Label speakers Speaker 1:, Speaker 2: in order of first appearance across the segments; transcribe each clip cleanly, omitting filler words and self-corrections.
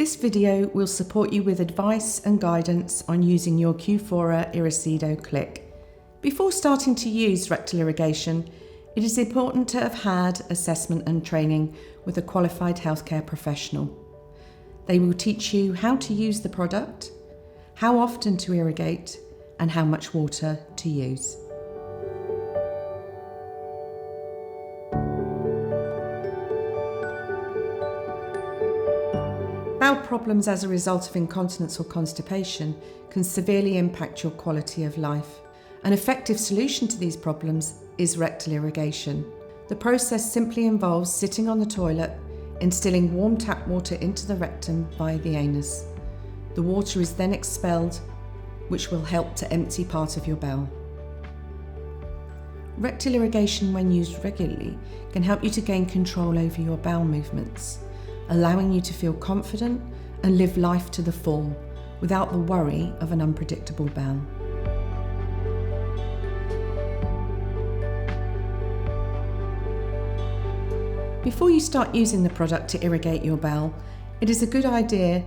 Speaker 1: This video will support you with advice and guidance on using your Qufora IrriSedo Klick. Before starting to use rectal irrigation, it is important to have had assessment and training with a qualified healthcare professional. They will teach you how to use the product, how often to irrigate, and how much water to use. Bowel problems as a result of incontinence or constipation can severely impact your quality of life. An effective solution to these problems is rectal irrigation. The process simply involves sitting on the toilet, instilling warm tap water into the rectum via the anus. The water is then expelled, which will help to empty part of your bowel. Rectal irrigation, when used regularly, can help you to gain control over your bowel movements, allowing you to feel confident and live life to the full without the worry of an unpredictable bowel. Before you start using the product to irrigate your bowel, it is a good idea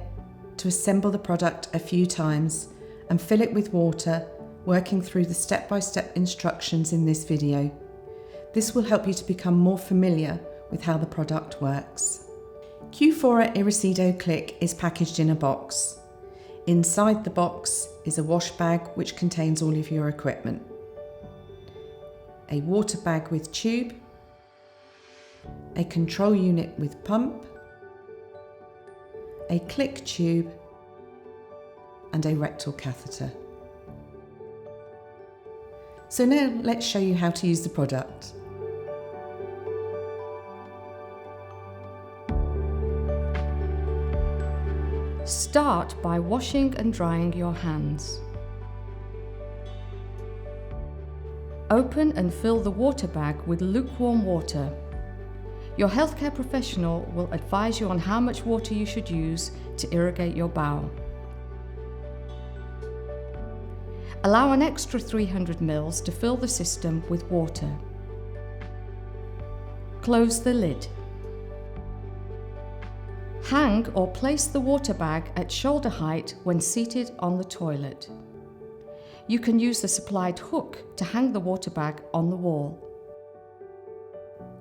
Speaker 1: to assemble the product a few times and fill it with water, working through the step-by-step instructions in this video. This will help you to become more familiar with how the product works. Qufora IrriSedo Klick is packaged in a box. Inside the box is a wash bag which contains all of your equipment, a water bag with tube, a control unit with pump, a Klick tube, and a rectal catheter. So now let's show you how to use the product.
Speaker 2: Start by washing and drying your hands. Open and fill the water bag with lukewarm water. Your healthcare professional will advise you on how much water you should use to irrigate your bowel. Allow an extra 300 ml to fill the system with water. Close the lid. Hang or place the water bag at shoulder height when seated on the toilet. You can use the supplied hook to hang the water bag on the wall.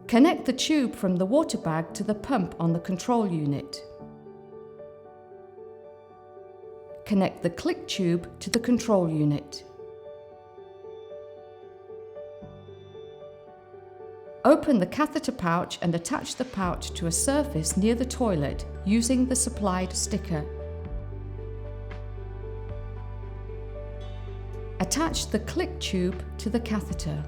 Speaker 2: Connect the tube from the water bag to the pump on the control unit. Connect the Klick tube to the control unit. Open the catheter pouch and attach the pouch to a surface near the toilet using the supplied sticker. Attach the Klick tube to the catheter.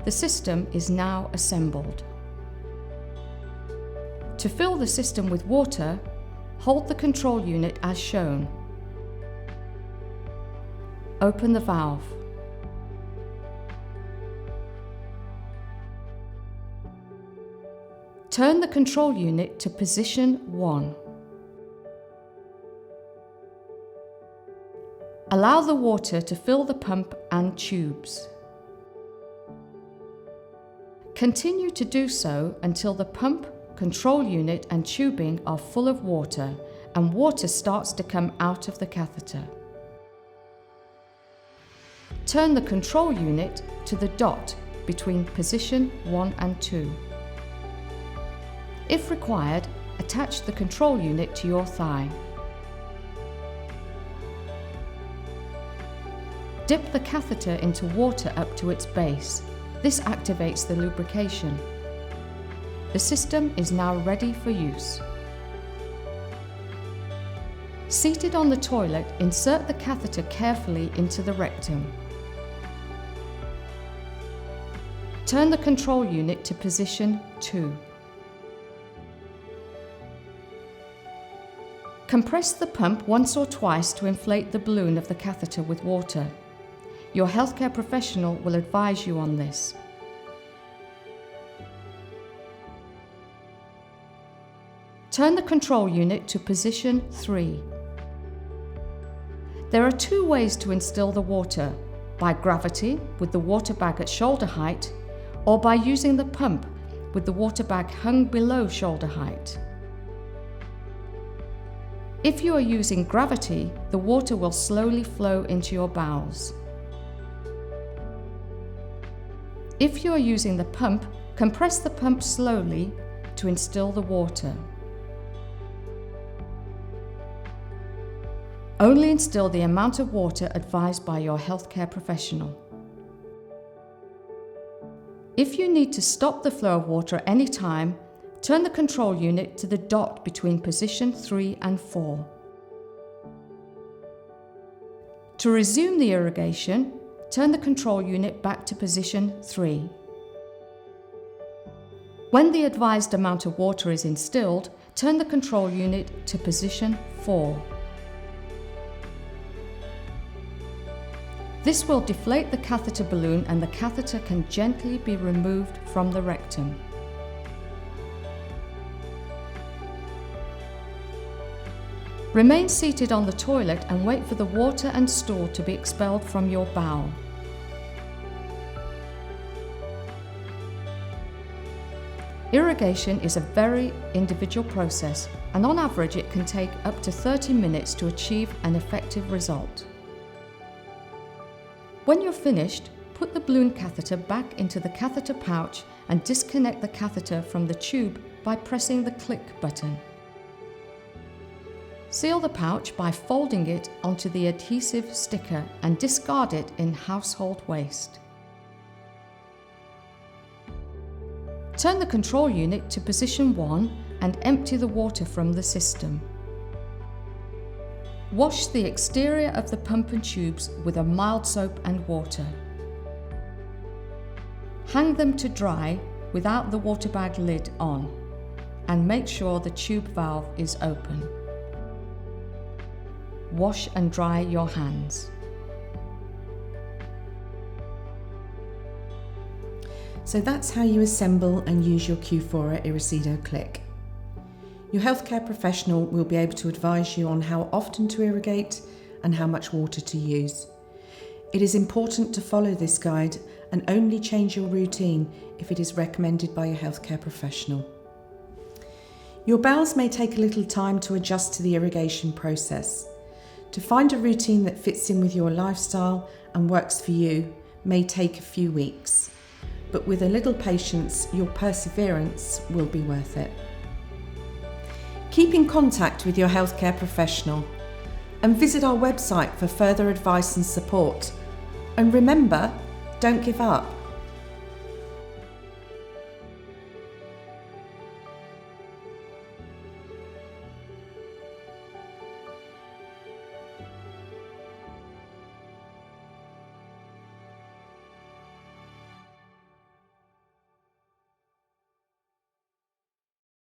Speaker 2: The system is now assembled. To fill the system with water, hold the control unit as shown. Open the valve. Turn the control unit to position 1. Allow the water to fill the pump and tubes. Continue to do so until the pump, control unit and tubing are full of water and water starts to come out of the catheter. Turn the control unit to the dot between position 1 and 2. If required, attach the control unit to your thigh. Dip the catheter into water up to its base. This activates the lubrication. The system is now ready for use. Seated on the toilet, insert the catheter carefully into the rectum. Turn the control unit to position 2. Compress the pump once or twice to inflate the balloon of the catheter with water. Your healthcare professional will advise you on this. Turn the control unit to position 3. There are 2 ways to instill the water: by gravity with the water bag at shoulder height, or by using the pump with the water bag hung below shoulder height. If you are using gravity, the water will slowly flow into your bowels. If you are using the pump, compress the pump slowly to instill the water. Only instill the amount of water advised by your healthcare professional. If you need to stop the flow of water at any time, turn the control unit to the dot between position 3 and 4. To resume the irrigation, turn the control unit back to position 3. When the advised amount of water is instilled, turn the control unit to position 4. This will deflate the catheter balloon and the catheter can gently be removed from the rectum. Remain seated on the toilet and wait for the water and stool to be expelled from your bowel. Irrigation is a very individual process, and on average it can take up to 30 minutes to achieve an effective result. When you're finished, put the balloon catheter back into the catheter pouch and disconnect the catheter from the tube by pressing the Klick button. Seal the pouch by folding it onto the adhesive sticker and discard it in household waste. Turn the control unit to position 1 and empty the water from the system. Wash the exterior of the pump and tubes with a mild soap and water. Hang them to dry without the water bag lid on and make sure the tube valve is open. Wash and dry your hands.
Speaker 1: So that's how you assemble and use your Qufora IrriSedo Klick. Your healthcare professional will be able to advise you on how often to irrigate and how much water to use. It is important to follow this guide and only change your routine if it is recommended by your healthcare professional. Your bowels may take a little time to adjust to the irrigation process. To find a routine that fits in with your lifestyle and works for you may take a few weeks, but with a little patience, your perseverance will be worth it. Keep in contact with your healthcare professional and visit our website for further advice and support. And remember, don't give up.